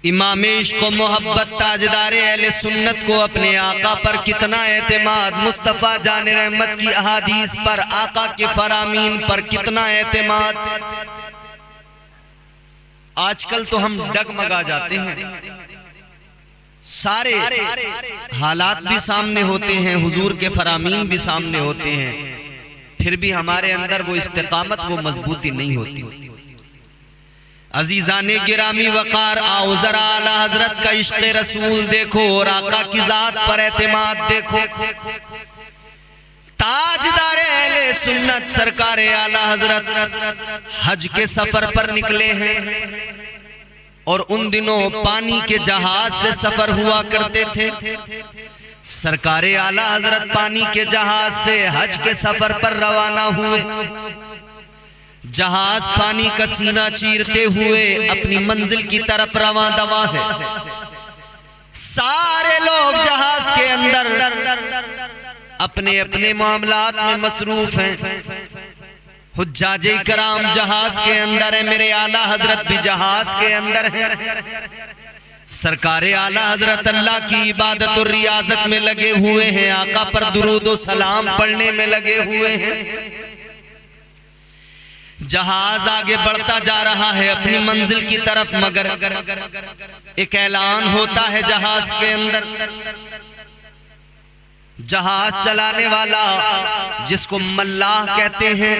इमाम इश्क़ व मोहब्बत ताजदार अहले सुन्नत को अपने आका पर कितना एतमाद, मुस्तफ़ा जान रहमत की अहादीस पर, आका के फरामीन पर कितना एतमाद। आजकल तो हम डगमगा जाते हैं, सारे हालात भी सामने होते हैं, हुजूर के फरामीन भी सामने होते हैं, फिर भी हमारे अंदर वो इस्तिकामत, वो मजबूती नहीं होती। अजीजाने गिरामी वकार, आओ जरा आला हजरत का इश्क़ रसूल देखो और आका की जात पर एतमाद देखो। ताजदार अहले सुन्नत सरकार आला हजरत हज के सफर पर निकले हैं और उन दिनों पानी के जहाज से सफर हुआ करते थे। सरकार आला हजरत पानी के जहाज से हज के सफर पर रवाना हुए। जहाज पानी का सीना चीरते हुए अपनी मंजिल की तरफ रवां दवा है। सारे लोग जहाज के अंदर अपने अपने मामलात में मसरूफ हैं। हुज्जाजे कराम जहाज के अंदर है, मेरे आला हजरत भी जहाज के अंदर है। सरकार आला हजरत अल्लाह की इबादत और रियाजत में लगे हुए हैं, आका पर दुरूद और सलाम पढ़ने में लगे हुए हैं। जहाज आगे बढ़ता जा रहा है अपनी मंजिल की तरफ, मगर एक ऐलान होता है जहाज के अंदर। जहाज चलाने वाला, जिसको मल्लाह कहते हैं,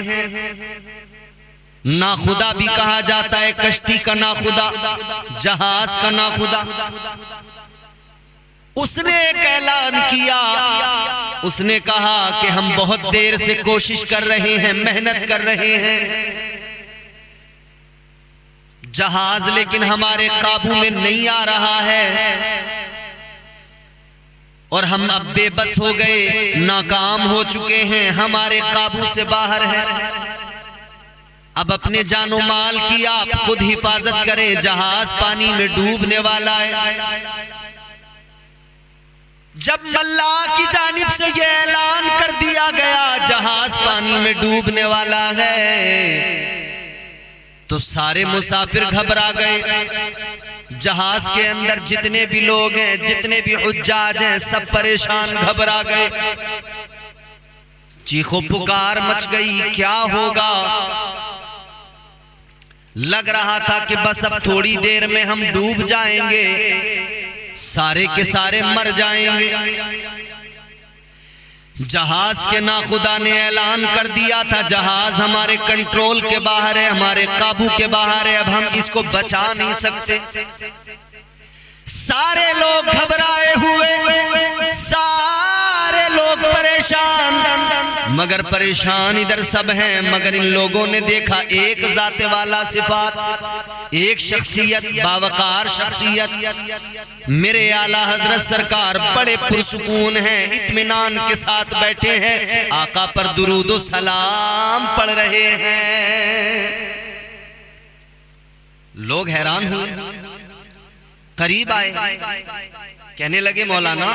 नाखुदा भी कहा जाता है, कश्ती का नाखुदा, जहाज का नाखुदा, उसने एक ऐलान किया। उसने कहा कि हम बहुत देर से कोशिश कर रहे हैं, मेहनत कर रहे हैं, जहाज लेकिन हमारे काबू में नहीं आ रहा है और हम अब बेबस हो गए, नाकाम हो चुके हैं, हमारे काबू से बाहर है। अब अपने जानो माल की आप खुद हिफाजत करें, जहाज पानी में डूबने वाला है। जब मल्लाह की जानिब से यह ऐलान कर दिया गया जहाज पानी में डूबने वाला है, तो सारे मुसाफिर घबरा गए। जहाज के अंदर जितने भी लोग हैं, जितने भी हुज्जाज हैं, सब परेशान, घबरा गए। चीखो पुकार मच गई, क्या होगा। लग रहा था कि बस अब थोड़ी देर में हम डूब जाएंगे, सारे के सारे मर जाएंगे। जहाज के नाखुदा ने ऐलान कर दिया था जहाज हमारे कंट्रोल के बाहर है, हमारे काबू के बाहर है, अब हम इसको बचा नहीं सकते। सारे लोग घबराए हुए, सारे लोग परेशान, मगर परेशान इधर सब हैं, मगर इन लोगों ने देखा एक जाते वाला सिफात, एक शख्सियत, बावकार शख्सियत, मेरे आला हजरत सरकार बड़े पुरसुकून हैं, इत्मीनान के साथ बैठे हैं, आका पर दुरूद व सलाम पढ़ रहे हैं। लोग हैरान हुए, करीब आए, कहने लगे मौलाना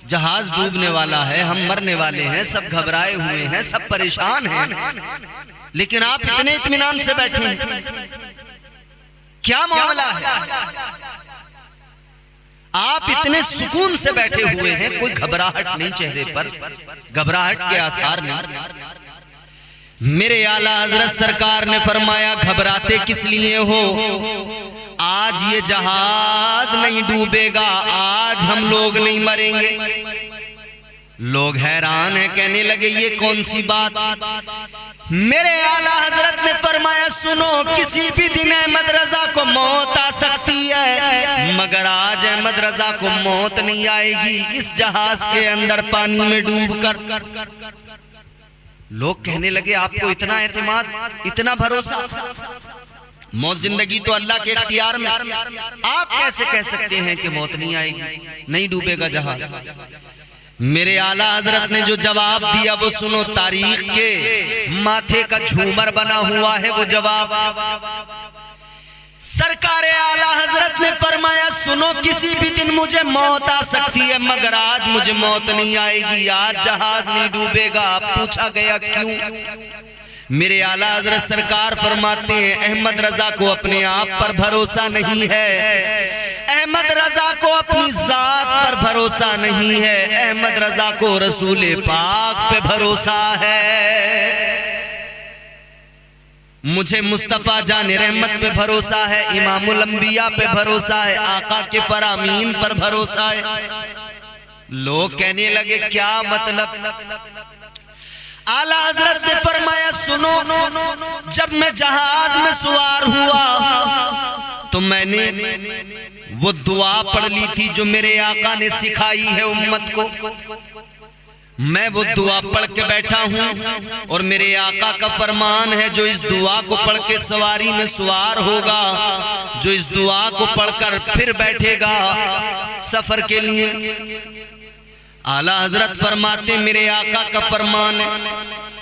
जहाज डूबने वाला है, हम मरने वाले हैं, सब घबराए हुए हैं, सब परेशान हैं, लेकिन आप इतने इत्मीनान से बैठे हैं, क्या मामला है। आप इतने सुकून से बैठे हुए हैं, कोई घबराहट नहीं चेहरे पर, घबराहट के आसार नहीं। मेरे आला हजरत सरकार ने फरमाया घबराते किस लिए हो, आज ये जहाज नहीं डूबेगा, आज हम लोग नहीं मरेंगे। लोग हैरान हैं, कहने लगे ये कौन सी बात। मेरे आला हजरत ने फरमाया सुनो, किसी भी दिन अहमद रजा को मौत आ सकती है, मगर आज अहमद रजा को मौत नहीं आएगी इस जहाज के अंदर पानी में डूबकर। लोग कहने लगे आपको इतना एतमाद, इतना भरोसा, मौत जिंदगी तो अल्लाह के इख्तियार में, आप कैसे कह सकते हैं कि मौत नहीं आएगी, नहीं डूबेगा जहाज। मेरे आला हजरत ने जो जवाब दिया वो सुनो, तारीख के माथे का झूमर बना हुआ है वो जवाब। सरकार आला हजरत ने फरमाया सुनो, किसी भी दिन मुझे मौत आ सकती है, मगर आज मुझे मौत नहीं आएगी, आज जहाज नहीं डूबेगा। पूछा गया क्यों। मेरे आला हजरत सरकार फरमाते हैं अहमद रजा को अपने आप पर भरोसा नहीं है, अहमद रजा को अपनी जात पर भरोसा नहीं है, अहमद रजा को रसूल पाक पे भरोसा है। मुझे मुस्तफ़ा जान रहमत पे भरोसा है, इमामुल अंबिया पे भरोसा है, आका के फरामीन पर भरोसा है। लोग कहने लगे क्या मतलब? आला हजरत ने फरमाया सुनो, जब मैं जहाज में सवार हुआ तो मैंने वो दुआ पढ़ ली थी जो मेरे आका ने सिखाई है उम्मत को। मैं वो दुआ पढ़ के बैठा हूं और मेरे आका का फरमान है जो इस दुआ को पढ़ के सवारी में सवार होगा, जो इस दुआ को पढ़कर फिर बैठेगा सफर के लिए, आला हजरत फरमाते मेरे आका का फरमान है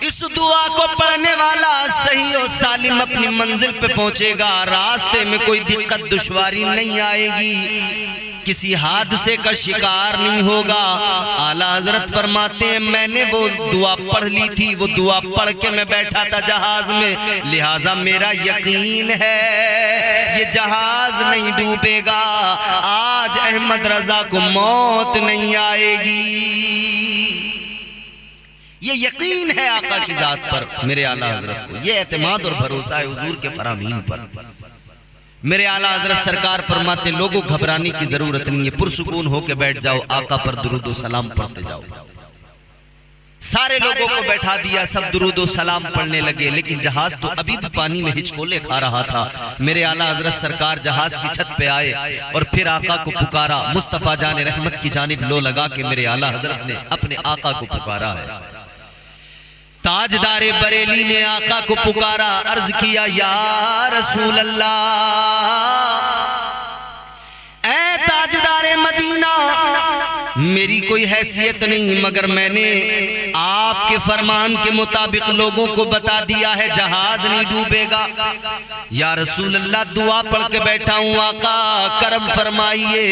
इस दुआ को पढ़ने वाला सही और सालिम अपनी मंजिल पे पहुंचेगा, रास्ते में कोई दिक्कत दुश्वारी नहीं आएगी, किसी हादसे का शिकार नहीं होगा। आला हजरत फरमाते हैं मैंने वो दुआ पढ़ ली थी, वो दुआ पढ़ के मैं बैठा था जहाज में, लिहाजा मेरा यकीन है ये जहाज नहीं डूबेगा, आज अहमद रजा को मौत नहीं आएगी। ये यकीन है आका की जात पर मेरे आला हजरत को, ये एतमाद और भरोसा है हुजूर के फरामीन पर। मेरे आला हजरत सरकार फरमाते लोगों घबराने की जरूरत नहीं है, पुरसुकून होके बैठ जाओ, आका पर दुरूद सलाम पढ़ते जाओ। सारे लोगों को बैठा दिया, सब दुरूद सलाम पढ़ने लगे, लेकिन जहाज तो अभी भी पानी में हिचकोले खा रहा था। मेरे आला हजरत सरकार जहाज की छत पे आए और फिर आका को पुकारा, मुस्तफ़ा जान रहमत की जानिब लो लगा के मेरे आला हजरत ने अपने आका को पुकारा है। ताजदारे बरेली ने आका को पुकारा, अर्ज किया या रसूल अल्लाह, ऐ ताजदारे मदीना, मेरी कोई हैसियत नहीं मगर मैंने आपके फरमान के मुताबिक लोगों को बता दिया है जहाज नहीं डूबेगा। या रसूल अल्लाह दुआ पढ़ के बैठा हूँ, आका करम फरमाइए।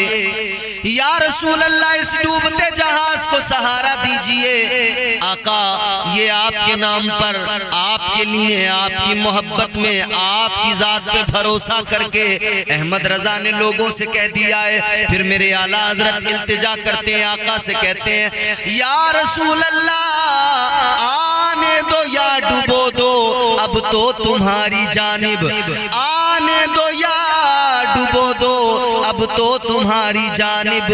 या रसूल अल्लाह इस डूबते जहाज को सहारा दीजिए। आका ये आपके नाम पर, आपके लिए, आपकी मोहब्बत में, आपकी जात पे भरोसा करके अहमद रजा ने लोगों से कह दिया है। फिर मेरे आला हजरत इल्तिजा करते हैं, आका से कहते हैं या रसूल अल्लाह आने दो या डुबो दो, अब तो तुम्हारी जानिब, आने दो या डुबो दो, अब तो तुम्हारी जानिब,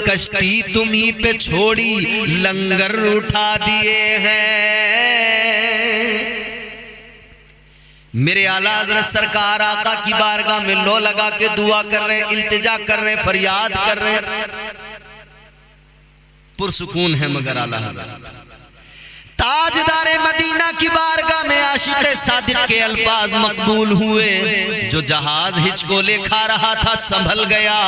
कश्ती तुम्ही पे छोड़ी लंगर उठा दिए हैं। मेरे आला हजरत सरकार आका की बारगाह में लो लगा के दुआ कर रहे हैं, इल्तिजा कर रहे हैं, फरियाद कर रहे हैं, पुरसुकून है मगर आला हजरत। ताजदारे मदीना की बारगाह में आशिक़ सादिक के अल्फाज मकबूल हुए। जो जहाज हिचकोले खा रहा था संभल गया,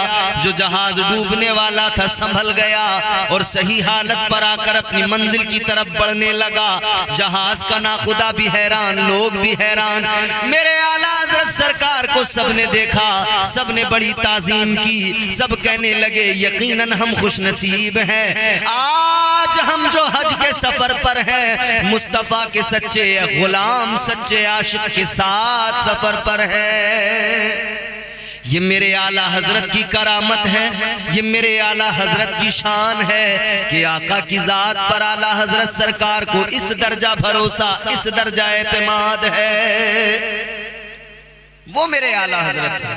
जो जहाज डूबने वाला था संभल गया और सही हालत पर आकर अपनी मंजिल की तरफ बढ़ने लगा। जहाज का नाखुदा भी हैरान, लोग भी हैरान। मेरे आला हज़रत सरकार को सबने देखा, सबने बड़ी ताजीम की, सब कहने लगे यकीनन हम खुशनसीब हैं, आज हम जो हज के सफर पर हैं मुस्तफा के सच्चे गुलाम, सच्चे आशिक के साथ सफर पर है। ये मेरे आला हजरत की करामत है, ये मेरे आला हजरत की शान है कि आका की जात पर आला हजरत सरकार को इस दर्जा भरोसा, इस दर्जा एतमाद है। वो मेरे आला हजरत है,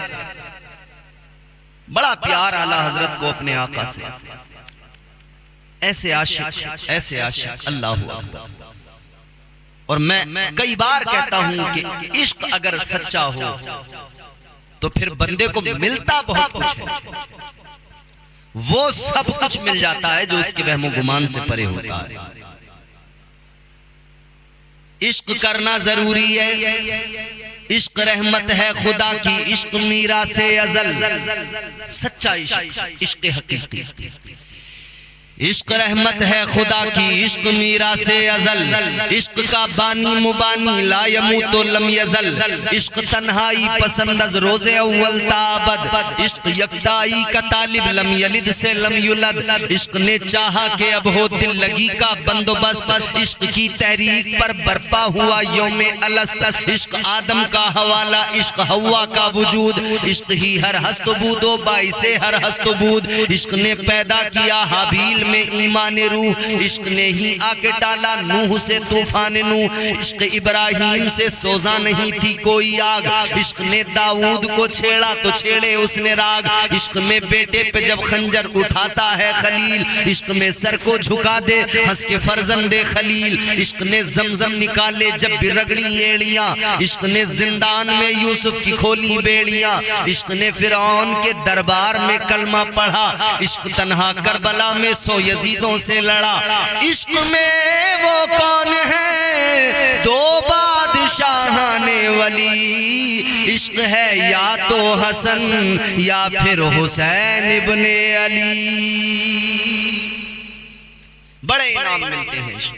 बड़ा प्यार आला हजरत को अपने आका से। ऐसे आशिक अल्लाह अकबर। और मैं कई बार कहता हूं कि इश्क अगर सच्चा हो तो फिर बंदे को मिलता बहुत कुछ है, वो सब कुछ मिल जाता है जो उसके वहमो गुमान से परे होता है। इश्क करना जरूरी है, इश्क रहमत है खुदा की, इश्क मीरा से अजल, सच्चा इश्क, इश्क हकीकी। इश्क रहमत है खुदा की, इश्क मीरा से अजल, इश्क का बानी मुबानी ला यमूतो लम यजल, इश्क तन्हाई पसंद अज रोजे अव्वल ताबद, इश्क यकताई का तालिब लम यलिद से लम युलद, इश्क ने चाहा के अब हो दिल लगी का बंदोबस्त, इश्क की तहरीक पर बरपा हुआ यौमे अलस्त, इश्क आदम का हवाला, इश्क हवा का वजूद, इश्क ही हर हस्तबूदो बाइसे हर हस्तबूद, इश्क ने पैदा किया हाबील में ईमान रूह, इश्क ने ही आके टाला नूह से तूफान नूह, इश्क इब्राहिम से सोजा नहीं थी कोई आग, इश्क ने दाऊद को छेड़ा तो छेड़े उसने राग, इश्क में बेटे पे जब खंजर उठाता है खलील, इश्क में सर को झुका दे हंस के फर्जंदे खलील, इश्क ने जमजम निकाले जब भी रगड़ी एड़ियां, इश्क ने जिंदान में यूसुफ की खोली बेड़ियां, इश्क ने फिरौन के दरबार में कलमा पढ़ा, इश्क तन्हा करबला में यजीदों से लड़ा, इश्क में वो कौन है दो बादशाहाने वली, इश्क है या तो हसन या फिर हुसैन इब्ने अली। बड़े इनाम मिलते हैं इश्क,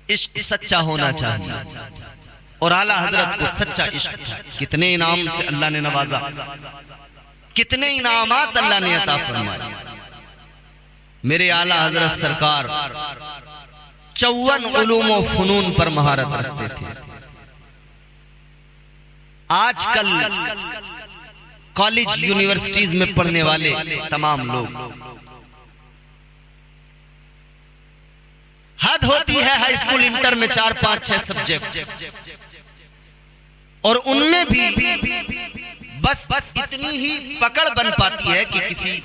इश्क सच्चा होना चाहिए और आला हजरत को सच्चा इश्क था। कितने इनाम से अल्लाह ने नवाजा, कितने इनामात अल्लाह ने अता फरमाए। मेरे आला हजरत सरकार 54 उलूम व फनून पर महारत रखते थे। आजकल कॉलेज यूनिवर्सिटीज में पढ़ने वाले तमाम लोग, हद होती है हाई स्कूल इंटर में 4, 5, 6 सब्जेक्ट, और उनमें भी बस इतनी ही पकड़ बन पाती है कि किसी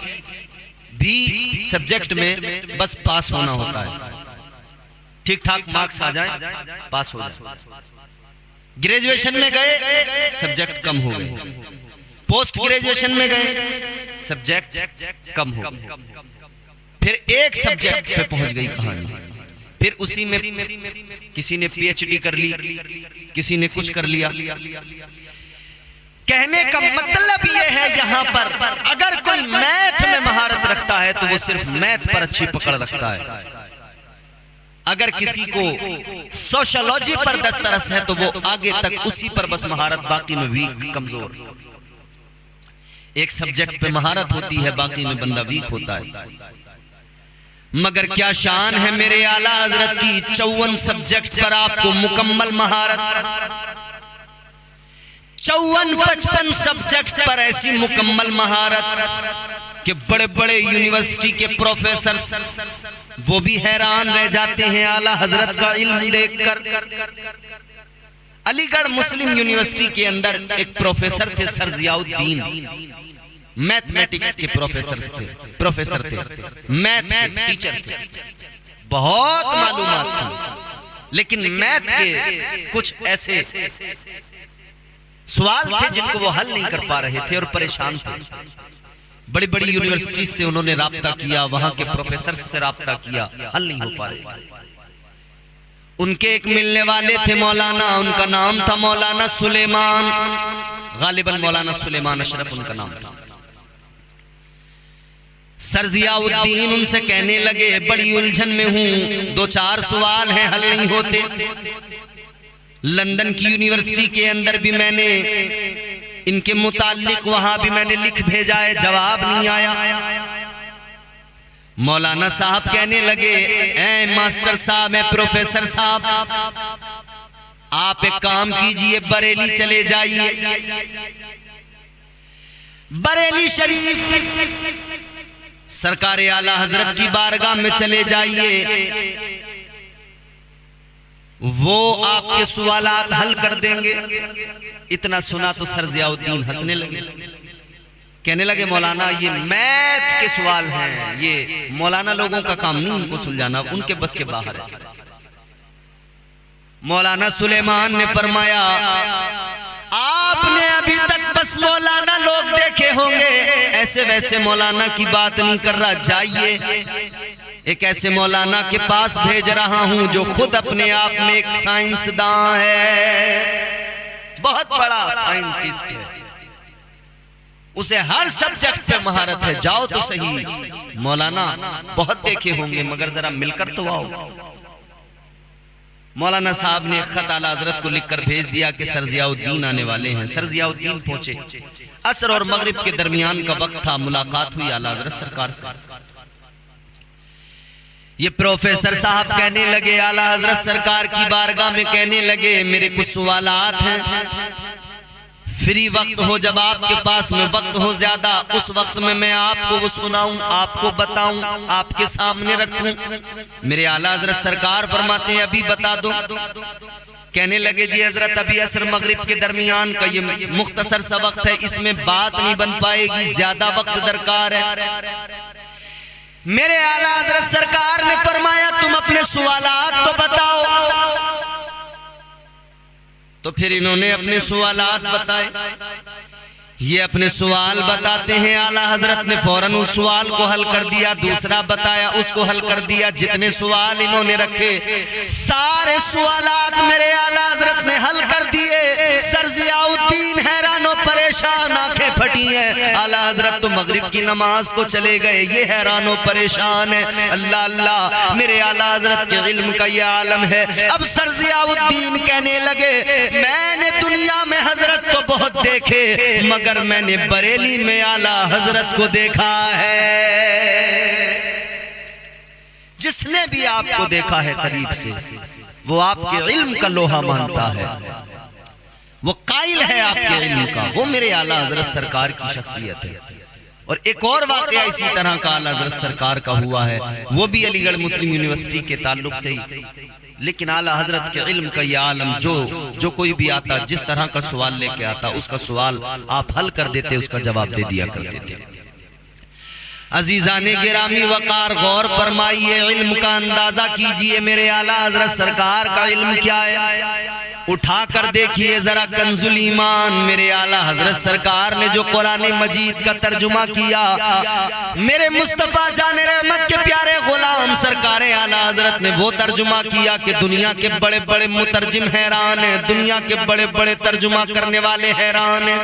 भी सब्जेक्ट में बस पास होना होता है, ठीक ठाक मार्क्स आ जाए पास हो जाए। ग्रेजुएशन में गए सब्जेक्ट कम हो गए, पोस्ट ग्रेजुएशन में गए सब्जेक्ट कम हो गए, फिर एक सब्जेक्ट पे पहुंच गई कहानी, फिर उसी में किसी ने पीएचडी कर ली, किसी ने कुछ कर लिया। कहने का मतलब यह है यहां पर अगर कोई मैथ में महारत रखता है तो वो सिर्फ मैथ पर अच्छी पकड़ रखता है, अगर किसी को सोशियोलॉजी पर दस्तरस है तो वो आगे तक उसी पर बस महारत, बाकी में वीक कमजोर। एक सब्जेक्ट पे महारत होती है, बाकी में बंदा वीक होता है। मगर क्या शान है मेरे आला हजरत की, 54 सब्जेक्ट पर आपको मुकम्मल महारत, 54-55 सब्जेक्ट पर ऐसी मुकम्मल महारत कि बड़े बड़े यूनिवर्सिटी के प्रोफेसर वो भी हैरान रह जाते हैं आला हजरत का इल्म देखकर। अलीगढ़ मुस्लिम यूनिवर्सिटी के अंदर एक प्रोफेसर थे सर जियाउद्दीन, मैथमेटिक्स के प्रोफेसर थे, मैथ के टीचर थे, बहुत मालूमात थी, लेकिन मैथ के कुछ ऐसे सवाल थे जिनको वो हल नहीं कर पा रहे थे और परेशान थे। बड़ी बड़ी यूनिवर्सिटी से उन्होंने राब्ता किया, वहां के प्रोफेसर से राब्ता किया, हल नहीं हो पा रहे थे। उनके एक मिलने वाले थे मौलाना, उनका नाम था मौलाना सुलेमान, गालिबन मौलाना सुलेमान अशरफ उनका नाम था। सर जियाउद्दीन उनसे कहने लगे बड़ी उलझन में हूं, 2-4 सवाल हैं हल नहीं होते। लंदन की यूनिवर्सिटी के अंदर भी मैंने इनके मुताल्लिक वहां भी मैंने लिख भेजा है, जवाब नहीं आया। मौलाना साहब कहने लगे ऐ मास्टर साहब, ऐ प्रोफेसर साहब, आप एक काम कीजिए, बरेली चले जाइए, बरेली शरीफ सरकार आला हजरत की बारगाह में चले जाइए, वो आपके सवालात हल कर देंगे। इतना सुना तो सर जियाउद्दीन हंसने लगे, कहने लगे मौलाना ये मैथ के सवाल हैं, ये मौलाना लोगों का काम नहीं उनको सुलझाना, उनके बस के बाहर है। मौलाना सुलेमान ने फरमाया आपने अभी तक बस मौलाना लोग देखे होंगे, ऐसे वैसे मौलाना की बात नहीं कर रहा, जाइए एक ऐसे मौलाना के पास भेज रहा हूं जो खुद अपने आप में एक साइंसदान है, बहुत बड़ा साइंटिस्ट है। उसे हर सब्जेक्ट पे महारत है। जाओ तो सही, मौलाना बहुत देखे होंगे मगर जरा मिलकर तो आओ। मौलाना साहब ने खत आला हजरत को लिखकर भेज दिया कि सर जियाउद्दीन आने वाले हैं। सर जियाउद्दीन पहुंचे। असर और मगरिब के दरमियान का वक्त था। मुलाकात हुई आला हजरत सरकार से। ये प्रोफेसर साहब कहने लगे आला हजरत सरकार की बारगाह में, कहने लगे मेरे कुछ सवालात हैं। फ्री वक्त हो, जब आपके पास में वक्त हो ज्यादा, उस वक्त में मैं आपको वो सुनाऊं, आपको बताऊं, आपके सामने रखूं। मेरे आला हजरत सरकार फरमाते हैं अभी बता दो। कहने लगे जी हजरत अभी असर मगरिब के दरमियान का ये मुख्तसर सा वक्त है, इसमें बात नहीं बन पाएगी, ज्यादा वक्त दरकार है। मेरे आला हजरत सरकार ने फरमाया तुम अपने सवालात तो बताओ। तो फिर इन्होंने अपने सवालात बताए। ये अपने सवाल बताते हैं। आला हजरत ने फौरन उस सवाल को हल कर दिया, दूसरा बताया, उसको हल कर दिया। जितने सवाल इन्होंने रखे सारे सवालात मेरे आला हजरत ने हल कर दिए। सर जियाउद्दीन हैरान और परेशान, आंखें फटी हैं। आला हजरत तो मगरिब की नमाज को चले गए, ये हैरान और परेशान है। अल्लाह अल्लाह, मेरे आला हजरत के इल्म का ये आलम है। अब सर जियाउद्दीन कहने लगे मैंने दुनिया में हजरत तो बहुत देखे मगर मैंने बरेली में आला हजरत को देखा है। जिसने भी आपको देखा है करीब से, वो आपके इल्म का लोहा मानता है, वो कायल है आपके इल्म का। वो मेरे आला हजरत सरकार की शख्सियत है। और एक और वाकया इसी तरह का आला हजरत सरकार का हुआ है, वो भी अलीगढ़ मुस्लिम यूनिवर्सिटी के ताल्लुक से ही। लेकिन आला हजरत के इल्म का यह आलम, जो कोई भी आता जिस तरह का सवाल लेके आता, उसका सवाल आप हल कर देते, उसका जवाब दे दिया करते थे। अजीजाने गिरामी वकार, गौर फरमाइए, इल्म का अंदाजा कीजिए मेरे आला हजरत सरकार का इल्म क्या है। उठा कर देखिए जरा कंजुल ईमान, मेरे आला हजरत सरकार ने जो कुरान मजीद का तर्जुमा किया, मेरे मुस्तफा जाने रहमत के प्यारे गुलाम सरकार आला हजरत ने वो तर्जुमा किया कि दुनिया के बड़े बड़े मुतरजिम हैरान है, दुनिया के बड़े बड़े तर्जुमा करने वाले हैरान है।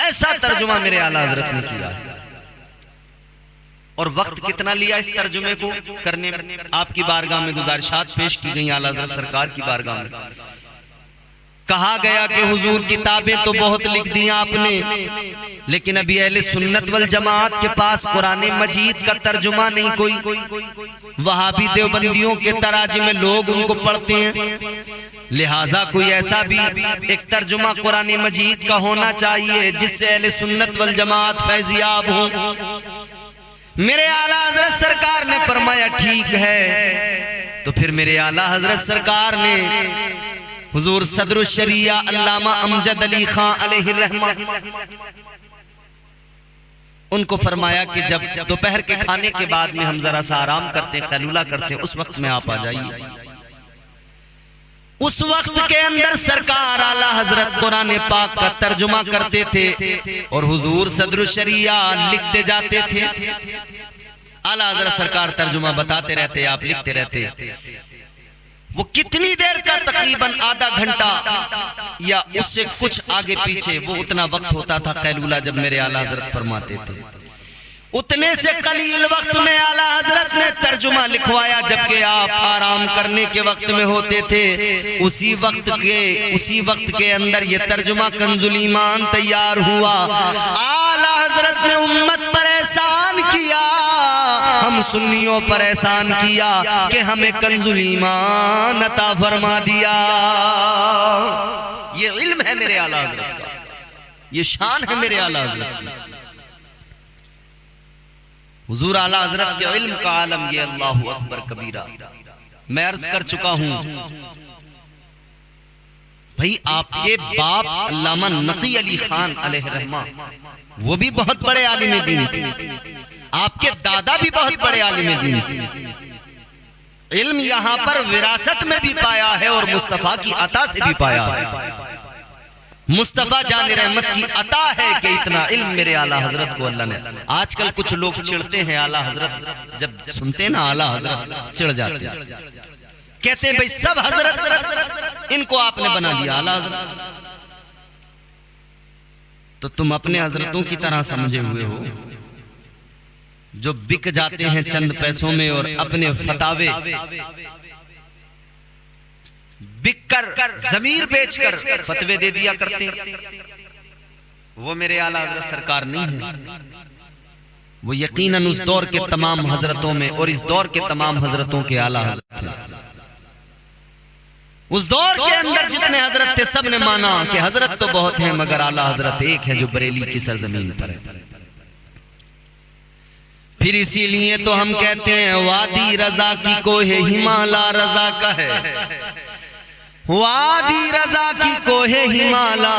ऐसा तर्जुमा मेरे आला हजरत ने किया। और वक्त कितना लिया इस तर्जुमे को करने में। आपकी बारगाह में गुजारिशात पेश की गई आला हज़रत सरकार की बारगाह में। कहा गया कि हुजूर किताबें तो बहुत लिख दी आपने, लेकिन अभी अहले सुन्नत वल जमात के पास कुरान मजीद का तर्जुमा नहीं कोई। वहाबी देवबंदियों के तराजी में लोग उनको पढ़ते हैं, लिहाजा कोई ऐसा भी एक तर्जुमा कुरान मजीद का होना चाहिए जिससे अहले सुन्नत वल जमात फैजियाब हो। मेरे आला हजरत सरकार ने फरमाया ठीक है। तो फिर मेरे आला हजरत सरकार ने हुजूर सदरुल शरिया अल्लामा अमजद अली खां अलैहि रहमा उनको फरमाया कि जब दोपहर के खाने के बाद में हम जरा सा आराम करते, कैलूला करते, उस वक्त में आप आ जाइए। उस वक्त के अंदर सरकार आला हजरत कुरान पाक का तर्जुमा करते थे और हुजूर सदरुल शरिया लिखते जाते थे। आला हजरत सरकार तर्जुमा बताते रहते, आप लिखते रहते। वो कितनी देर का, तकरीबन आधा घंटा या उससे कुछ आगे पीछे, वो उतना वक्त होता था कैलूला जब मेरे आला हजरत फरमाते थे। उतने से कलील वक्त में आला हजरत ने तर्जुमा लिखवाया, जबकि आप आराम करने के वक्त में होते थे। उसी वक्त के अंदर ये तर्जुमा कंजुल ईमान तैयार हुआ। आला हजरत ने उम्मत पर एहसान किया, हम सुन्नियों पर एहसान किया कि हमें कंजुल ईमान अता फरमा दिया। ये इल्म है मेरे आला हजरत का, ये शान है मेरे आला हजरत की। हुजूर आला हजरत के इल्म का आलम ये अल्लाहु अकबर कबीरा। मैं अर्ज कर चुका हूं भाई, आपके बाप अल्लामा नकी अली खान अलैहि रहमा वो भी बहुत बड़े आलिम दीन थे, आपके दादा भी बहुत बड़े आलिम दीन थे। इल्म यहां पर विरासत में भी पाया है और मुस्तफा की अता से भी पाया है। मुस्तफा जान रहमत की अता है कि इतना इल्म मेरे आला हजरत को अल्लाह ने। आजकल कुछ लोग चिढ़ते हैं, आला हजरत जब सुनते हैं ना आला हजरत चिढ़ जाते हैं, कहते हैं भाई सब हजरत इनको आपने बना दिया आला हजरत। तो तुम अपने हजरतों की तरह समझे हुए हो जो बिक जाते हैं चंद पैसों में और अपने फतावे बिककर ज़मीर बेचकर फतवे दे दिया करते हैं। वो मेरे आला हजरत सरकार नहीं है। वो यकीनन उस दौर के तमाम हजरतों में और इस दौर के तमाम हजरतों के आला हजरत हैं। उस दौर के अंदर जितने हजरत थे सब ने माना कि हजरत तो बहुत हैं मगर आला हजरत एक है जो बरेली की सरजमीन पर है। फिर इसीलिए तो हम कहते हैं वादी रजा की कोहे हिमाला रजा का है, वादी रजा की कोहे हिमाला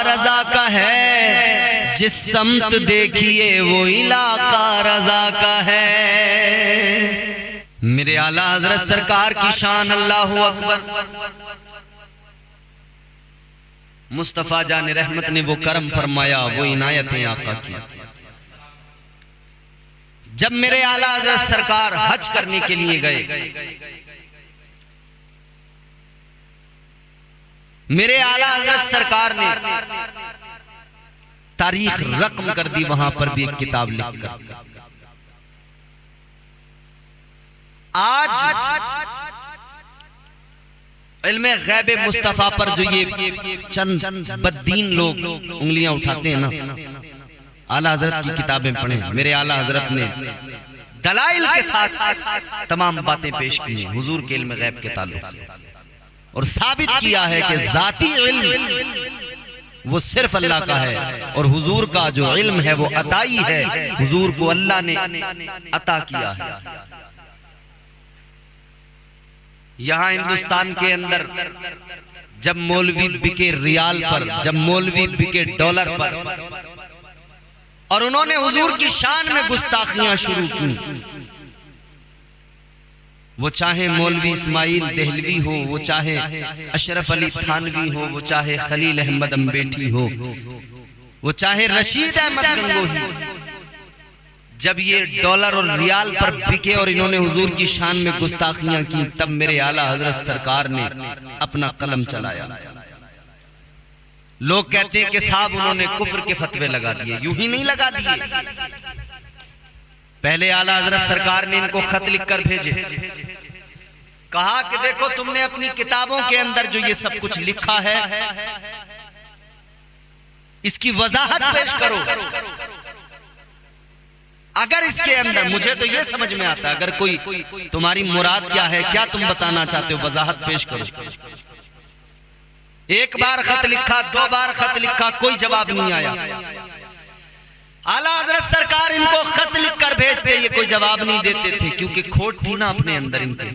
रजा का है, जिस समत देखिए वो इलाका रजा का है। मेरे आला हजरत सरकार की शान अल्लाहु अकबर। मुस्तफा जान रहमत ने वो करम फरमाया, वो इनायतें आका की। जब मेरे आला हजरत सरकार हज करने के लिए गए, मेरे आला हजरत सरकार ने तारीख रकम कर दी, वहां पर भी एक किताब लिखकर। आज इल्मे गैब मुस्तफा पर जो ये चंद बद्दीन लोग उंगलियां उठाते हैं ना, आला हजरत की किताबें पढ़ें। मेरे आला हजरत ने दलाइल के साथ तमाम बातें पेश की हैं हुजूर के इल्म गैब के ताल्लुक से, और साबित किया है कि जाती इल्म वो सिर्फ अल्लाह का है और हुजूर का जो इल्म है वो अताई है, हुजूर को अल्लाह ने अता किया है। यहां हिंदुस्तान के अंदर जब मौलवी बिके रियाल पर, जब मौलवी बिके डॉलर पर, और उन्होंने हुजूर की शान में गुस्ताखियां शुरू की, वो चाहे मौलवी इस्माइल देहलवी हो, वो चाहे अशरफ अली थानवी हो, वो चाहे खलील अहमद अम्बेठी हो, वो चाहे रशीद अहमद गंगोही, जब ये डॉलर और रियाल पर बिके और इन्होंने हुजूर की शान में गुस्ताखियां की, तब मेरे आला हजरत सरकार ने अपना कलम चलाया। लोग कहते हैं कि साहब उन्होंने कुफ्र के फतवे लगा दिए। यूं ही नहीं लगा दिए, पहले आला हजरत सरकार ने इनको खत लिखकर भेजे, कहा कि देखो तुमने अपनी किताबों के अंदर जो ये सब कुछ लिखा है इसकी वजाहत पेश करो। अगर इसके अंदर, मुझे तो ये समझ में आता है, अगर कोई तुम्हारी मुराद क्या है, क्या तुम बताना चाहते हो, वजाहत पेश करो। एक बार खत लिखा, 2 बार खत लिखा, कोई जवाब नहीं आया। आला हजरत सरकार इनको खत लिखकर भेजते, ये कोई जवाब नहीं देते थे, क्योंकि खोट थी ना अपने अंदर इनके,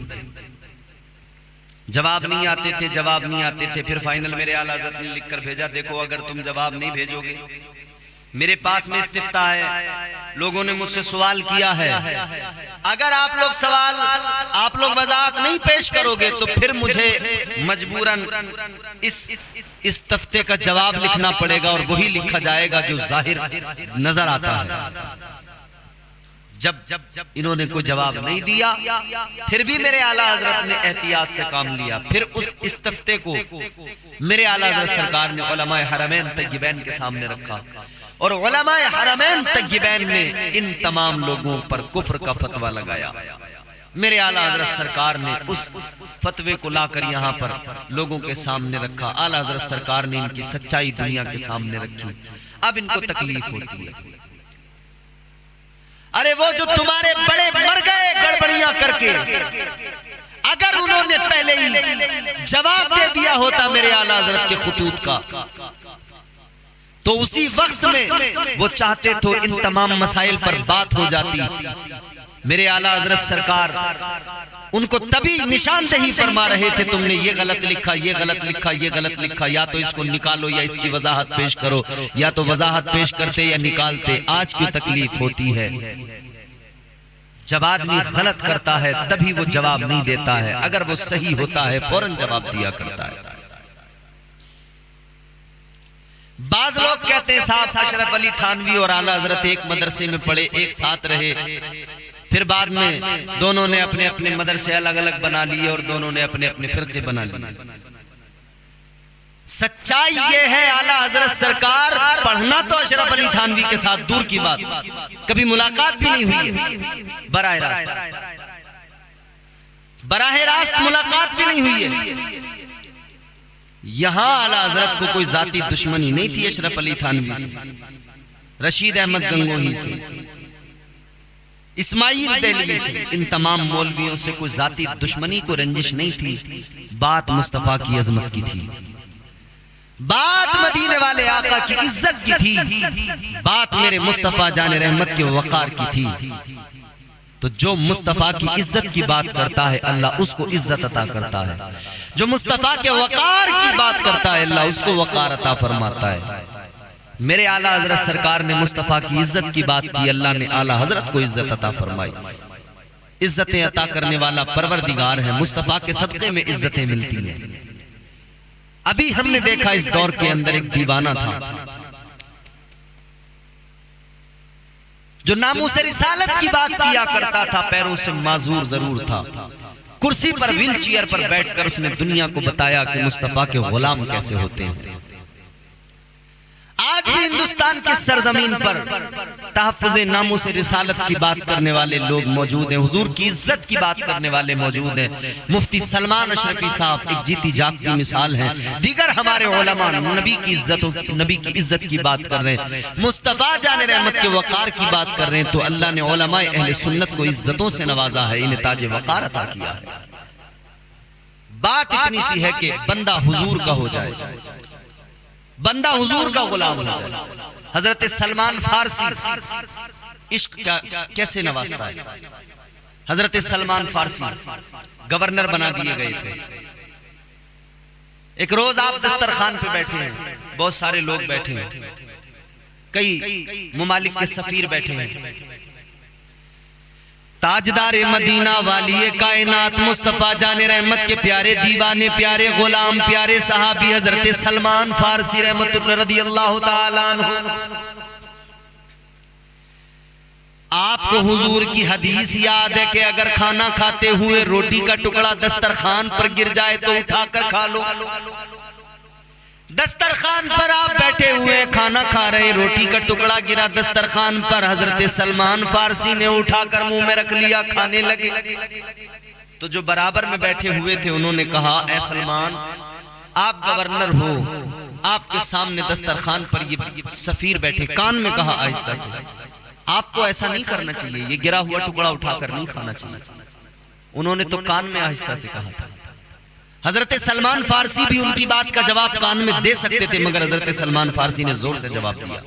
जवाब नहीं आते थे, जवाब नहीं आते थे। फिर फाइनल मेरे आला हजरत ने लिखकर भेजा, देखो अगर तुम जवाब नहीं भेजोगे, मेरे पास में इस्तिफ्ता है, लोगों ने मुझसे सवाल किया है, अगर आप लोग वजाहत नहीं पेश करोगे तो फिर मुझे मजबूरन इस तफ्ते का जवाब लिखना पड़ेगा, और वही लिखा जाएगा जो जाहिर नजर आता है। जब इन्होंने कोई जवाब नहीं दिया, फिर भी मेरे आला हजरत ने एहतियात से काम लिया। फिर उस इस्तफ्ते को मेरे आला हजरत सरकार ने उलमाए हरमैन तय्यबैन के सामने रखा, और उलमाए हरमैन तय्यबैन ने इन तमाम लोगों पर कुफ्र का फतवा लगाया। मेरे आला हजरत सरकार ने उस फतवे को लाकर यहाँ पर लोगों के सामने रखा। आला हजरत सरकार ने इनकी सच्चाई दुनिया के सामने रखी। अब इनको तकलीफ होती है, अरे वो जो तुम्हारे बड़े मर गए गड़बड़ियां करके, अगर उन्होंने पहले ही जवाब दे दिया होता मेरे आला हजरत के खुतूत का, तो उसी वक्त में वो चाहते तो इन तमाम मसाइल पर बात हो जाती। मेरे आला हजरत सरकार उनको तभी निशानदेही फरमा रहे थे, तुमने ये गलत लिखा, ये गलत लिखा, ये गलत लिखा, या तो इसको निकालो या इसकी वजाहत पेश करो, या तो वजाहत पेश करते या निकालते। आज क्यों तकलीफ होती है? जब आदमी गलत करता है तभी वो जवाब नहीं देता है, अगर वो सही होता है फौरन जवाब दिया करता है। बाज लोग कहते हैं साहब अशरफ अली थानवी और आला हजरत एक मदरसे में पढ़े, एक साथ रहे, फिर बाद में दोनों ने अपने अपने मदरसे अलग अलग बना लिए और दोनों ने अपने अपने फिरके बना लिए। सच्चाई ये है, आला हजरत सरकार पढ़ना तो अशरफ अली थानवी के साथ दूर की बात, कभी मुलाकात भी नहीं हुई है, बराह रास्त मुलाकात भी नहीं हुई है। यहां आला हजरत को कोई जाती दुश्मनी नहीं थी अशरफ अली थानवी से, रशीद अहमद गंगोही से, इस्माइल देलवी से, इन तमाम मौलवियों से कोई जाती दुश्मनी को रंजिश नहीं थी। बात मुस्तफा की अजमत की थी, बात मदीने वाले आका की इज्जत की थी, बात मेरे मुस्तफा जाने रहमत के वकार की थी। तो जो मुस्तफा की इज्जत की बात करता है अल्लाह उसको इज्जत अता करता है, जो मुस्तफा के वकार की बात करता है अल्लाह उसको वकार अता फरमाता है। मेरे आला हजरत सरकार ने मुस्तफा की इज्जत की बात की, अल्लाह ने आला हजरत को इज्जत अता फरमाई। इज्जतें अता करने वाला परवरदिगार है, मुस्तफा के सदक़े में इज्जतें मिलती हैं। अभी हमने देखा इस दौर के अंदर एक दीवाना था जो नामूस रिसालत की बात किया करता था, पैरों से माजूर जरूर था, कुर्सी पर व्हील चेयर पर बैठकर उसने दुनिया को बताया कि मुस्तफा के गुलाम कैसे होते हैं। आज भी हिंदुस्तान के सरजमीन पर तहफ़्फ़ुज़े नामूस रिसालत की बात करने वाले लोग मौजूद हैं, हुजूर की इज्जत की बात करने वाले मौजूद हैं। मुफ्ती सलमान अशरफी साहब एक जीती जागती मिसाल हैं, दीगर हमारे उलमा नबी की इज्जत की बात कर रहे हैं, मुस्तफ़ा जाने रहमत के वकार की बात कर रहे हैं। तो अल्लाह ने उलमा अहले सुन्नत को इज्जतों से नवाजा है, इन्हें ताज वकार अता किया है। बात इतनी सी है कि बंदा हुजूर का हो जाए, बंदा हुजूर का गुलाम हो जाए। हजरत सलमान फारसी इश्क कैसे नवाजता है। हजरत सलमान फारसी गवर्नर बना दिए गए थे। एक रोज आप दस्तरखान पे बैठे हैं, बहुत सारे लोग बैठे हैं, कई मुमालिक के सफीर बैठे हैं। ताजदार मदीना वाली कायनात मुस्तफा जाने रहमत के प्यारे दीवाने, प्यारे गुलाम, प्यारे सहाबी हजरत सलमान फारसी रहमतुल्लाह रदियल्लाहु ताला अन्हु। आपको हुजूर की हदीस याद है कि अगर खाना खाते हुए रोटी का टुकड़ा दस्तरखान पर गिर जाए तो उठाकर खा लो। दस्तरखान पर आप बैठे हुए खाना खा रहे, रोटी का टुकड़ा गिरा दस्तरखान पर, हजरत सलमान फारसी ने उठाकर मुंह में रख लिया, खाने लगे। तो जो बराबर में बैठे हुए थे उन्होंने कहा, ए सलमान आप गवर्नर हो, आपके सामने दस्तरखान पर ये सफीर बैठे, कान में कहा आहिस्ता से, आपको ऐसा नहीं करना चाहिए, ये गिरा हुआ टुकड़ा उठाकर नहीं खाना चाहिए। उन्होंने तो कान में आहिस्ता से कहा था। हजरत सलमान फारसी भी उनकी बात का जवाब कान में दे सकते थे, मगर हजरत सलमान फारसी ने जोर से जवाब दिया।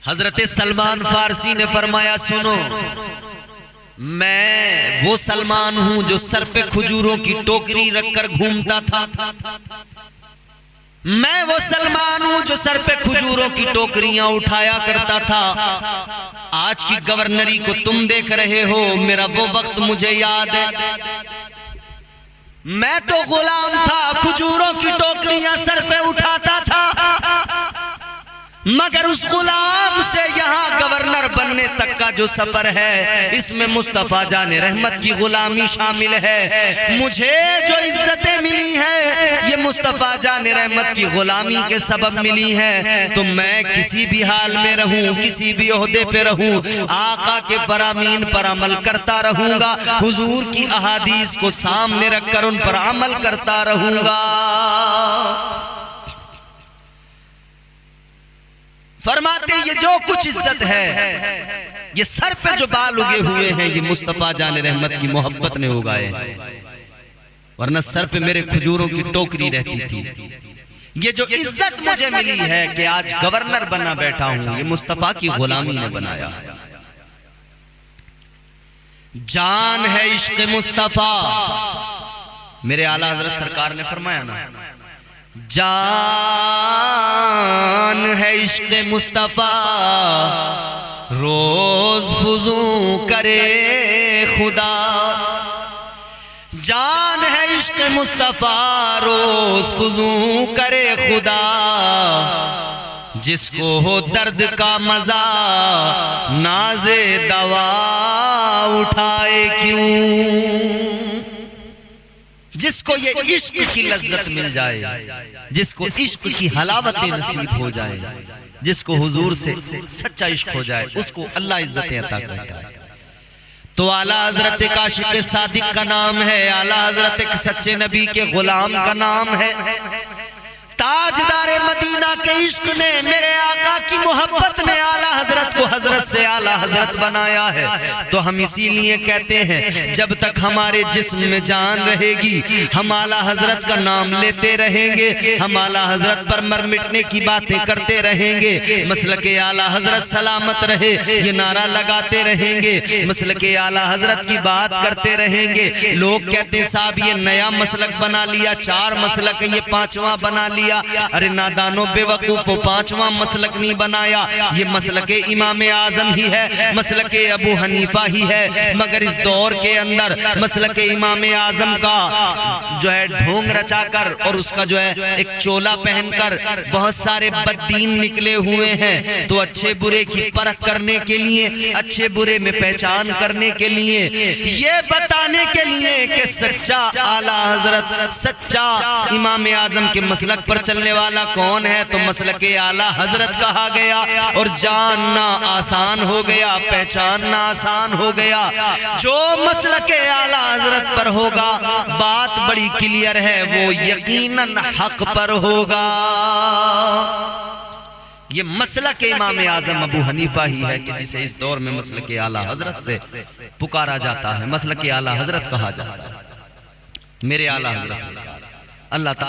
हजरत सलमान फारसी ने फरमाया, सुनो, मैं वो सलमान हूं जो सर पे खजूरों की टोकरी रखकर घूमता था। मैं वो सलमान हूं जो सर पे खजूरों की टोकरियां उठाया करता था। आज की गवर्नरी को तुम देख रहे हो, मेरा वो वक्त मुझे याद है। मैं तो गुलाम था, खजूरों की टोकरियां सर पे उठाता था, मगर उस गुलाम से यहाँ गवर्नर बनने तक का जो सफर है, इसमें मुस्तफा जाने रहमत की गुलामी शामिल है। मुझे जो इज्जतें मिली है ये मुस्तफा जाने रहमत की गुलामी के सबब मिली है। तो मैं किसी भी हाल में रहूं, किसी भी ओहदे पे रहूं, आका के फरामीन पर अमल करता रहूंगा, हुजूर की अहादीस को सामने रखकर उन पर अमल करता रहूंगा। फरमाते ये जो कुछ इज्जत है, ये सर पे जो बाल उगे हुए हैं, ये मुस्तफा जाने रहमत की मोहब्बत ने उगाए, वरना सर पे मेरे खजूरों की टोकरी रहती थी। ये जो इज्जत मुझे मिली है कि आज गवर्नर बना बैठा हूं, ये मुस्तफा की गुलामी ने बनाया। जान है इश्क मुस्तफा, मेरे आला हजरत सरकार ने फरमाया ना, जान है इश्क मुस्तफा रोज फुजू करे खुदा। जान है इश्क मुस्तफा रोज फुजू करे खुदा। जिसको हो दर्द का मजा नाज़े दवा उठाए क्यों। जिसको ये इश्क की लज्जत मिल जाए, जिसको इश्क की हलावत नसीब हो जाए, जिसको हुजूर से सच्चा इश्क हो जाए, उसको अल्लाह इज्जत अता करता है। तो आला हजरत काशिक सादिक का नाम है, आला हजरत एक सच्चे नबी के गुलाम का नाम है। ताजदारे मदीना के इश्क ने, मेरे आका की मोहब्बत ने आला हजरत को हजरत से आला हजरत बनाया है। तो हम इसीलिए कहते हैं जब तक हमारे जिस्म में जान रहेगी हम आला हजरत का नाम लेते रहेंगे, हम आला हजरत पर मर मिटने की बातें करते रहेंगे, मसलके आला हजरत सलामत रहे ये नारा लगाते रहेंगे, मसलके आला हजरत की बात करते रहेंगे। लोग कहते हैं साहब ये नया मसलक बना लिया, 4 मसलक ये 5वां बना लिया। अरे नादानो बेवकूफो, 5वां मसलक नहीं बनाया, ये मसलके इमाम आजम ही है, मसलके अबू हनीफा ही है। मगर इस दौर के अंदर मसलके इमाम आजम का जो है ढोंग रचाकर और उसका जो है एक चोला पहनकर बहुत सारे बददीन निकले हुए हैं। तो अच्छे बुरे की परख करने के लिए, अच्छे बुरे में पहचान करने के लिए, ये बताने के लिए कि सच्चा आला हजरत, सच्चा इमाम आजम के मसलक पर चलने वाला कौन है, तो मसलके आला हजरत कहा गया। और जानना आसान हो गया, पहचानना आसान हो गया। जो मसलके आला हजरत पर होगा बात बड़ी क्लियर है, वो यकीनन हक पर होगा। ये मसलक इमाम आजम अबू हनीफा ही है कि जिसे इस दौर में मसलक आला हजरत से पुकारा जाता है, मसलक आला हजरत कहा जाता है। मेरे आला हजरत से अल्लाह ताला